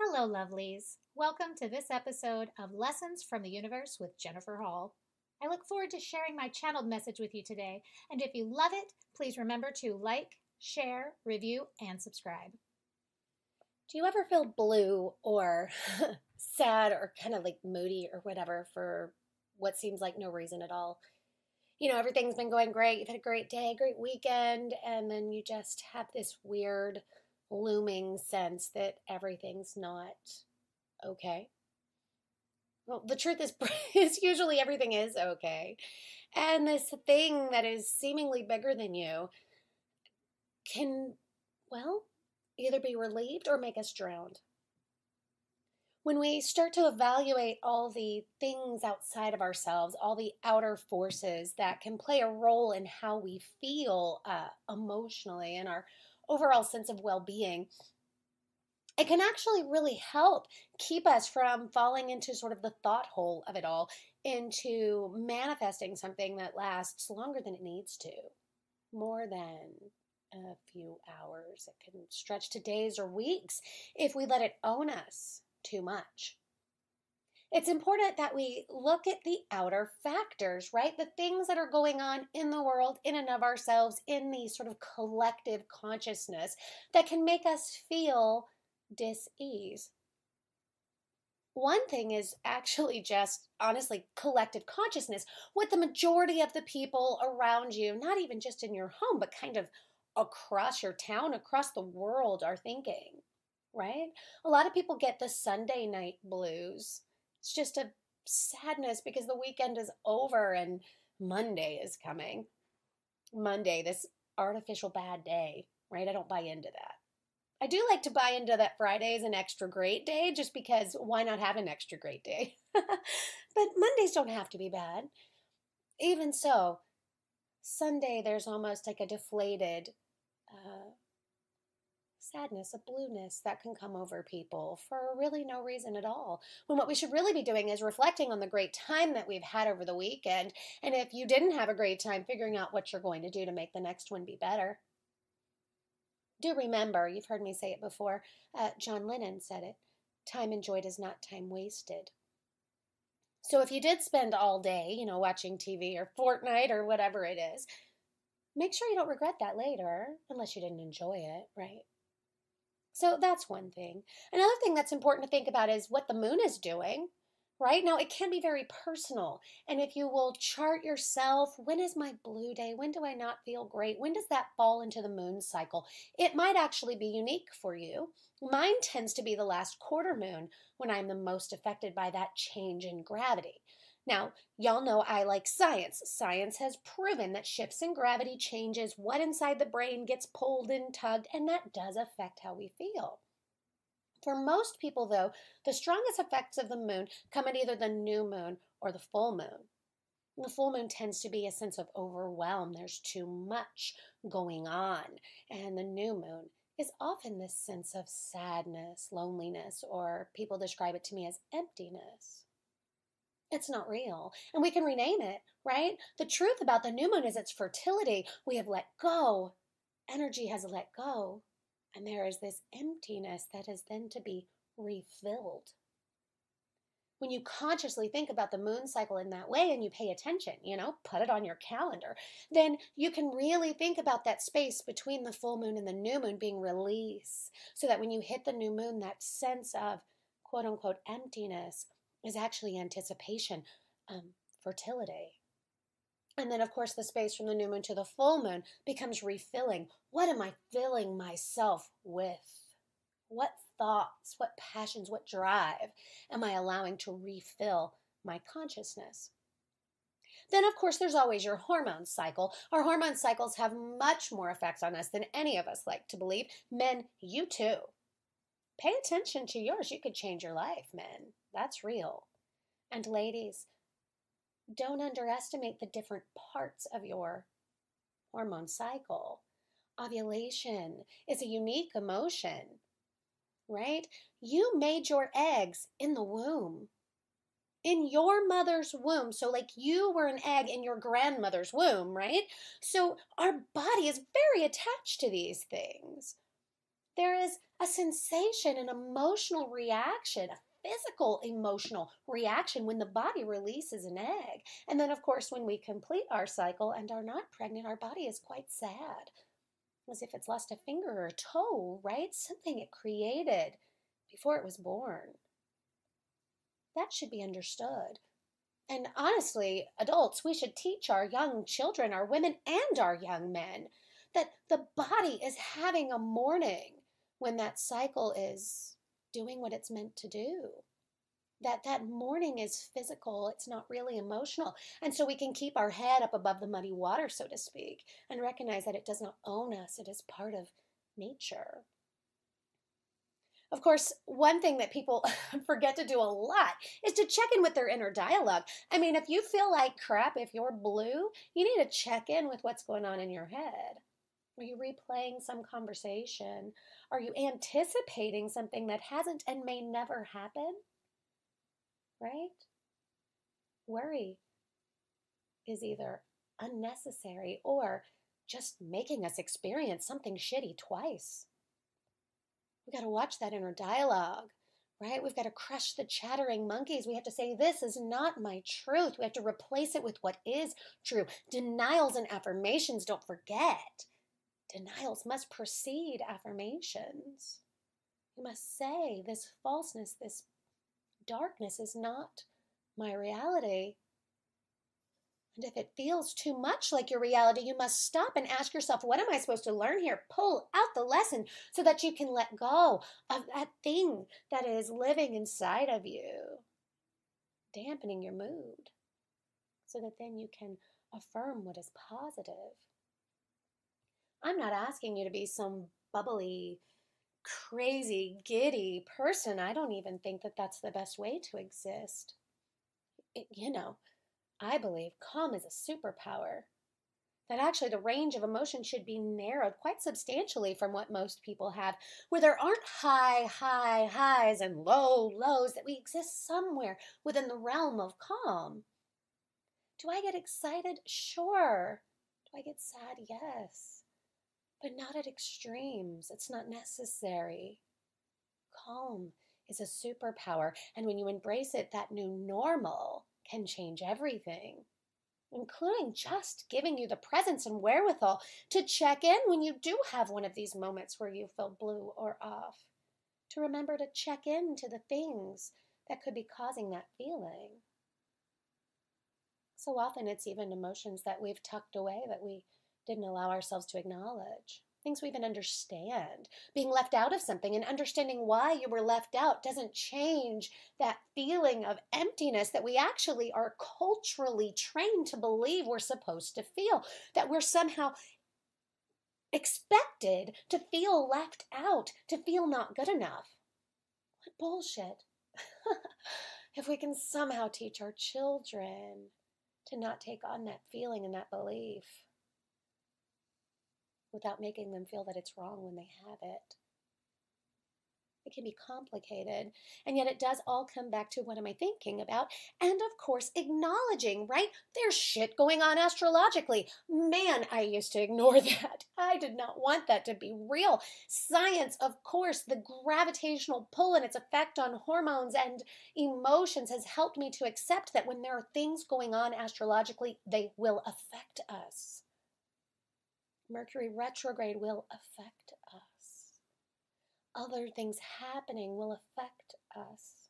Hello, lovelies. Welcome to this episode of Lessons from the Universe with Jennifer Hall. I look forward to sharing my channeled message with you today, and if you love it, please remember to like, share, review, and subscribe. Do you ever feel blue or sad or kind of like moody or whatever for what seems like no reason at all? Everything's been going great. You've had a great day, great weekend, and then you just have this weird looming sense that everything's not okay. Well, the truth is, is usually everything is okay. And this thing that is seemingly bigger than you can, well, either be relieved or make us drowned. When we start to evaluate all the things outside of ourselves, all the outer forces that can play a role in how we feel emotionally and our overall sense of well-being, it can actually really help keep us from falling into sort of the thought hole of it all, into manifesting something that lasts longer than it needs to, more than a few hours. It can stretch to days or weeks if we let it own us too much. It's important that we look at the outer factors, right? The things that are going on in the world, in and of ourselves, in the sort of collective consciousness that can make us feel dis-ease. One thing is actually just, honestly, collective consciousness, what the majority of the people around you, not even just in your home, but kind of across your town, across the world, are thinking, right? A lot of people get the Sunday night blues. It's just a sadness because the weekend is over and Monday is coming. Monday, this artificial bad day, right? I don't buy into that. I do like to buy into that Friday is an extra great day just because why not have an extra great day? But Mondays don't have to be bad. Even so, Sunday, there's almost like a deflated sadness, a blueness that can come over people for really no reason at all. When what we should really be doing is reflecting on the great time that we've had over the weekend. And if you didn't have a great time, figuring out what you're going to do to make the next one be better. Do remember, you've heard me say it before, John Lennon said it, time enjoyed is not time wasted. So if you did spend all day, watching TV or Fortnite or whatever it is, make sure you don't regret that later, unless you didn't enjoy it, right? So that's one thing. Another thing that's important to think about is what the moon is doing, right? Now, it can be very personal. And if you will chart yourself, when is my blue day? When do I not feel great? When does that fall into the moon cycle? It might actually be unique for you. Mine tends to be the last quarter moon when I'm the most affected by that change in gravity. Now, y'all know I like science. Science has proven that shifts in gravity changes what inside the brain gets pulled and tugged, and that does affect how we feel. For most people, though, the strongest effects of the moon come at either the new moon or the full moon. The full moon tends to be a sense of overwhelm. There's too much going on. And the new moon is often this sense of sadness, loneliness, or people describe it to me as emptiness. It's not real. And we can rename it, right? The truth about the new moon is its fertility. We have let go. Energy has let go. And there is this emptiness that is then to be refilled. When you consciously think about the moon cycle in that way and you pay attention, put it on your calendar, then you can really think about that space between the full moon and the new moon being release, so that when you hit the new moon, that sense of quote unquote emptiness is actually anticipation, fertility. And then, of course, the space from the new moon to the full moon becomes refilling. What am I filling myself with? What thoughts, what passions, what drive am I allowing to refill my consciousness? Then, of course, there's always your hormone cycle. Our hormone cycles have much more effects on us than any of us like to believe. Men, you too. Pay attention to yours. You could change your life, men. That's real. And ladies, don't underestimate the different parts of your hormone cycle. Ovulation is a unique emotion, right? You made your eggs in the womb, in your mother's womb. So like you were an egg in your grandmother's womb, right? So our body is very attached to these things. There is a sensation, an emotional reaction, a physical emotional reaction when the body releases an egg. And then, of course, when we complete our cycle and are not pregnant, our body is quite sad, as if it's lost a finger or a toe, right? Something it created before it was born. That should be understood. And honestly, adults, we should teach our young children, our women, and our young men that the body is having a mourning when that cycle is doing what it's meant to do. That mourning is physical, it's not really emotional. And so we can keep our head up above the muddy water, so to speak, and recognize that it does not own us, it is part of nature. Of course, one thing that people forget to do a lot is to check in with their inner dialogue. I mean, if you feel like crap, if you're blue, you need to check in with what's going on in your head. Are you replaying some conversation? Are you anticipating something that hasn't and may never happen? Right? Worry is either unnecessary or just making us experience something shitty twice. We got to watch that inner dialogue, right? We've got to crush the chattering monkeys. We have to say, this is not my truth. We have to replace it with what is true. Denials and affirmations, don't forget. Denials must precede affirmations. You must say, this falseness, this darkness is not my reality. And if it feels too much like your reality, you must stop and ask yourself, what am I supposed to learn here? Pull out the lesson so that you can let go of that thing that is living inside of you, dampening your mood, so that then you can affirm what is positive. I'm not asking you to be some bubbly, crazy, giddy person. I don't even think that that's the best way to exist. I believe calm is a superpower. That actually the range of emotion should be narrowed quite substantially from what most people have, where there aren't high highs and low lows, that we exist somewhere within the realm of calm. Do I get excited? Sure. Do I get sad? Yes. But not at extremes. It's not necessary. Calm is a superpower, and when you embrace it, that new normal can change everything, including just giving you the presence and wherewithal to check in when you do have one of these moments where you feel blue or off, to remember to check in to the things that could be causing that feeling. So often it's even emotions that we've tucked away that we didn't allow ourselves to acknowledge. Things we even understand. Being left out of something and understanding why you were left out doesn't change that feeling of emptiness that we actually are culturally trained to believe we're supposed to feel, that we're somehow expected to feel left out, to feel not good enough. What bullshit. If we can somehow teach our children to not take on that feeling and that belief, without making them feel that it's wrong when they have it. It can be complicated, and yet it does all come back to what am I thinking about? And of course, acknowledging, right? There's shit going on astrologically. Man, I used to ignore that. I did not want that to be real. Science, of course, the gravitational pull and its effect on hormones and emotions has helped me to accept that when there are things going on astrologically, they will affect us. Mercury retrograde will affect us. Other things happening will affect us.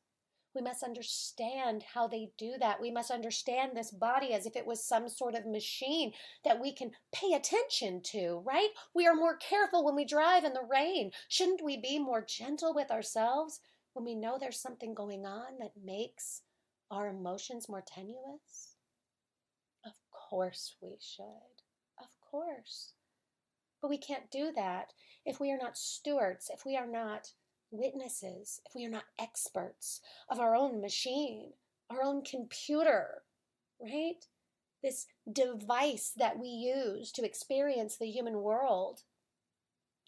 We must understand how they do that. We must understand this body as if it was some sort of machine that we can pay attention to, right? We are more careful when we drive in the rain. Shouldn't we be more gentle with ourselves when we know there's something going on that makes our emotions more tenuous? Of course we should. Of course. But we can't do that if we are not stewards, if we are not witnesses, if we are not experts of our own machine, our own computer, right? This device that we use to experience the human world.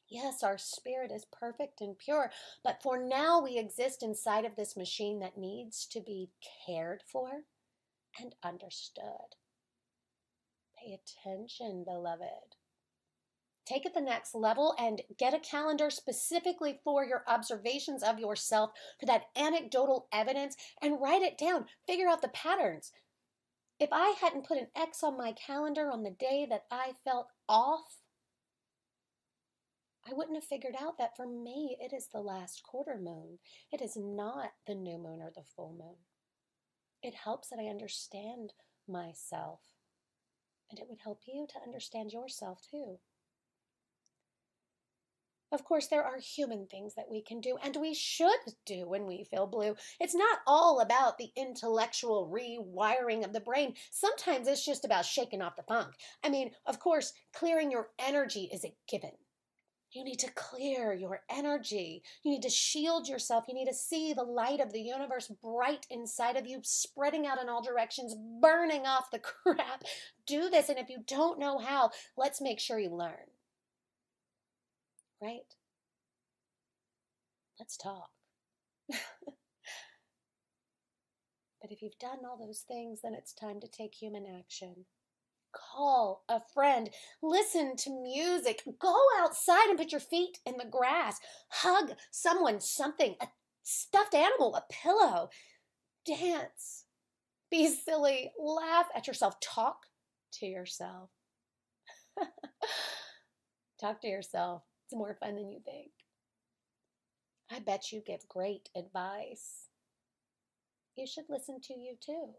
Yes, our spirit is perfect and pure, but for now we exist inside of this machine that needs to be cared for and understood. Pay attention, beloved. Take it the next level and get a calendar specifically for your observations of yourself, for that anecdotal evidence, and write it down. Figure out the patterns. If I hadn't put an X on my calendar on the day that I felt off, I wouldn't have figured out that for me, it is the last quarter moon. It is not the new moon or the full moon. It helps that I understand myself, and it would help you to understand yourself too. Of course, there are human things that we can do and we should do when we feel blue. It's not all about the intellectual rewiring of the brain. Sometimes it's just about shaking off the funk. I mean, of course, clearing your energy is a given. You need to clear your energy. You need to shield yourself. You need to see the light of the universe bright inside of you, spreading out in all directions, burning off the crap. Do this, and if you don't know how, let's make sure you learn. Right? Let's talk. But if you've done all those things, then it's time to take human action. Call a friend. Listen to music. Go outside and put your feet in the grass. Hug someone, something, a stuffed animal, a pillow. Dance. Be silly. Laugh at yourself. Talk to yourself. Talk to yourself. It's more fun than you think. I bet you give great advice. You should listen to you too.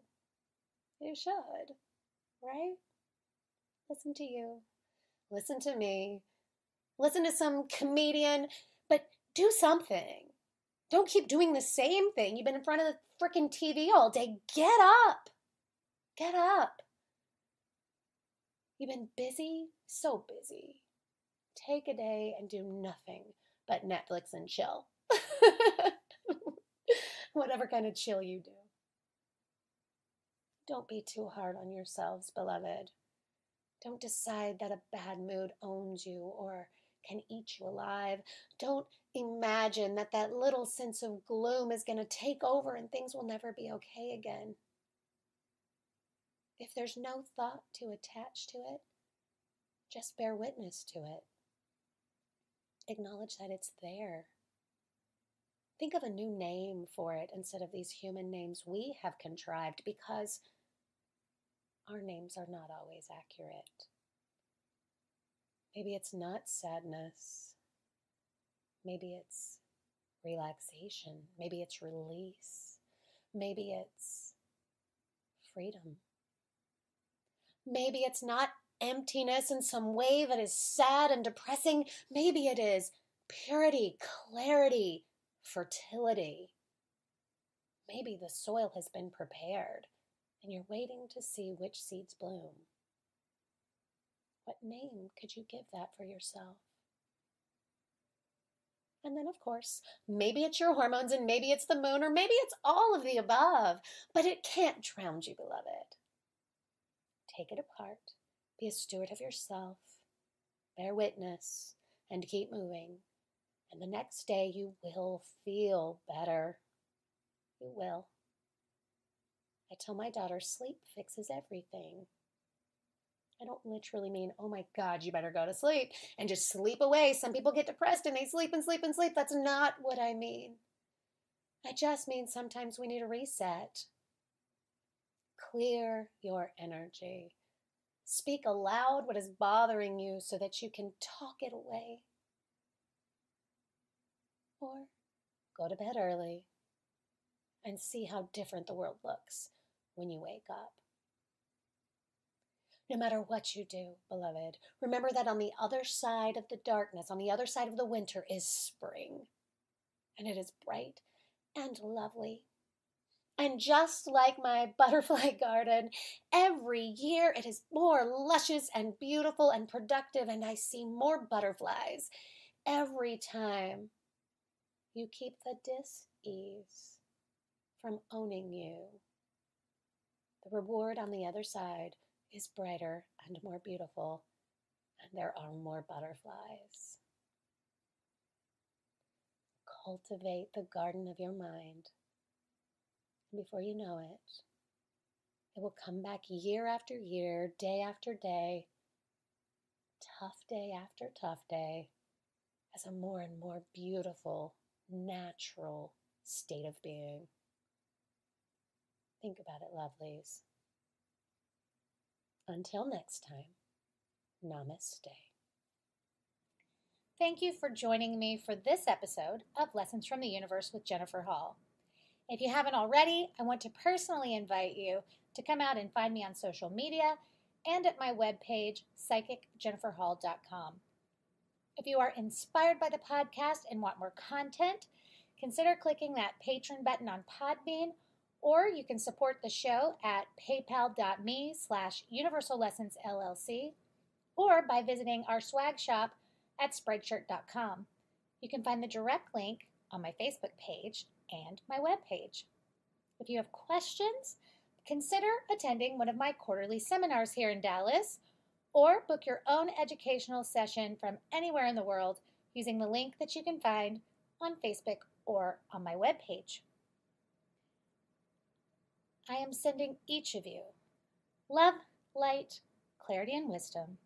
You should, right? Listen to you. Listen to me. Listen to some comedian, but do something. Don't keep doing the same thing. You've been in front of the freaking TV all day. Get up. Get up. You've been busy, so busy. Take a day and do nothing but Netflix and chill. Whatever kind of chill you do. Don't be too hard on yourselves, beloved. Don't decide that a bad mood owns you or can eat you alive. Don't imagine that that little sense of gloom is going to take over and things will never be okay again. If there's no thought to attach to it, just bear witness to it. Acknowledge that it's there. Think of a new name for it instead of these human names we have contrived, because our names are not always accurate. Maybe it's not sadness. Maybe it's relaxation. Maybe it's release. Maybe it's freedom. Maybe it's not emptiness in some way that is sad and depressing. Maybe it is purity, clarity, fertility. Maybe the soil has been prepared and you're waiting to see which seeds bloom. What name could you give that for yourself? And then, of course, maybe it's your hormones and maybe it's the moon or maybe it's all of the above, but it can't drown you, beloved. Take it apart. Be a steward of yourself. Bear witness and keep moving. And the next day you will feel better. You will. I tell my daughter, sleep fixes everything. I don't literally mean, oh my God, you better go to sleep and just sleep away. Some people get depressed and they sleep and sleep and sleep. That's not what I mean. I just mean sometimes we need a reset. Clear your energy. Speak aloud what is bothering you so that you can talk it away. Or go to bed early and see how different the world looks when you wake up. No matter what you do, beloved, remember that on the other side of the darkness, on the other side of the winter, is spring. And it is bright and lovely. And just like my butterfly garden, every year it is more luscious and beautiful and productive, and I see more butterflies every time you keep the dis-ease from owning you. The reward on the other side is brighter and more beautiful, and there are more butterflies. Cultivate the garden of your mind. And before you know it, it will come back year after year, day after day, tough day after tough day as a more and more beautiful, natural state of being. Think about it, lovelies. Until next time, namaste. Thank you for joining me for this episode of Lessons from the Universe with Jennifer Hall. If you haven't already, I want to personally invite you to come out and find me on social media and at my webpage, psychicjenniferhall.com. If you are inspired by the podcast and want more content, consider clicking that Patreon button on Podbean, or you can support the show at paypal.me/Universal Lessons LLC, or by visiting our swag shop at spreadshirt.com. You can find the direct link on my Facebook page and my webpage. If you have questions, consider attending one of my quarterly seminars here in Dallas, or book your own educational session from anywhere in the world using the link that you can find on Facebook or on my webpage. I am sending each of you love, light, clarity, and wisdom,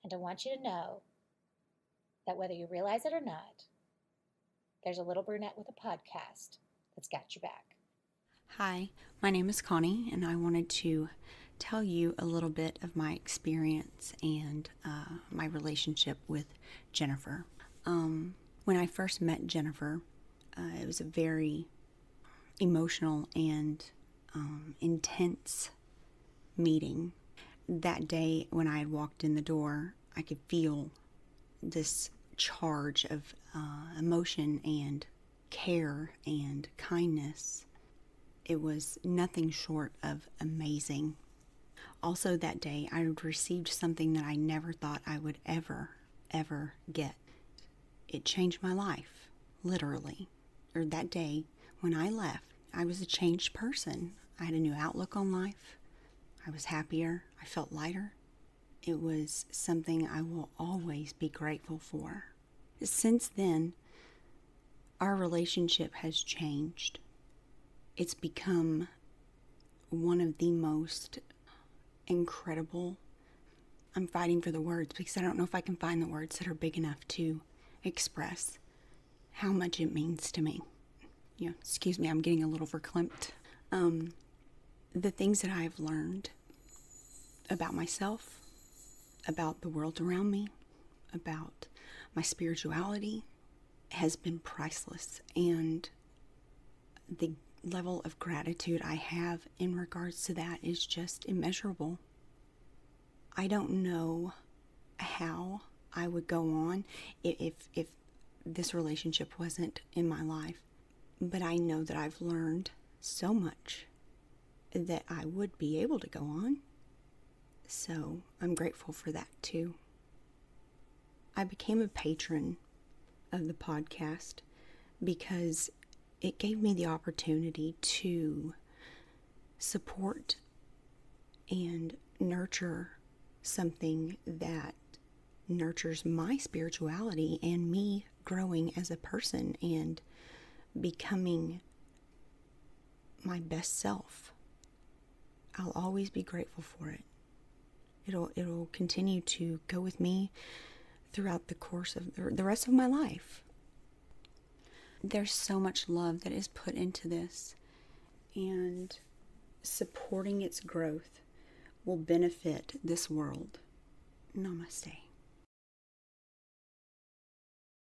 and I want you to know that whether you realize it or not, there's a little brunette with a podcast that's got your back. Hi, my name is Connie, and I wanted to tell you a little bit of my experience and my relationship with Jennifer. When I first met Jennifer, it was a very emotional and intense meeting. That day when I had walked in the door, I could feel this charge of emotion and care and kindness. It was nothing short of amazing. Also that day, I had received something that I never thought I would ever get. It changed my life, literally. Or that day, when I left, I was a changed person. I had a new outlook on life. I was happier. I felt lighter. It was something I will always be grateful for. Since then, our relationship has changed. It's become one of the most incredible. I'm fighting for the words because I don't know if I can find the words that are big enough to express how much it means to me. Excuse me, I'm getting a little verklempt. The things that I've learned about myself, about the world around me, about my spirituality has been priceless, and the level of gratitude I have in regards to that is just immeasurable. I don't know how I would go on if this relationship wasn't in my life, but I know that I've learned so much that I would be able to go on. So I'm grateful for that too. I became a patron of the podcast because it gave me the opportunity to support and nurture something that nurtures my spirituality and me growing as a person and becoming my best self. I'll always be grateful for it. It'll continue to go with me throughout the course of the rest of my life. There's so much love that is put into this, and supporting its growth will benefit this world. Namaste.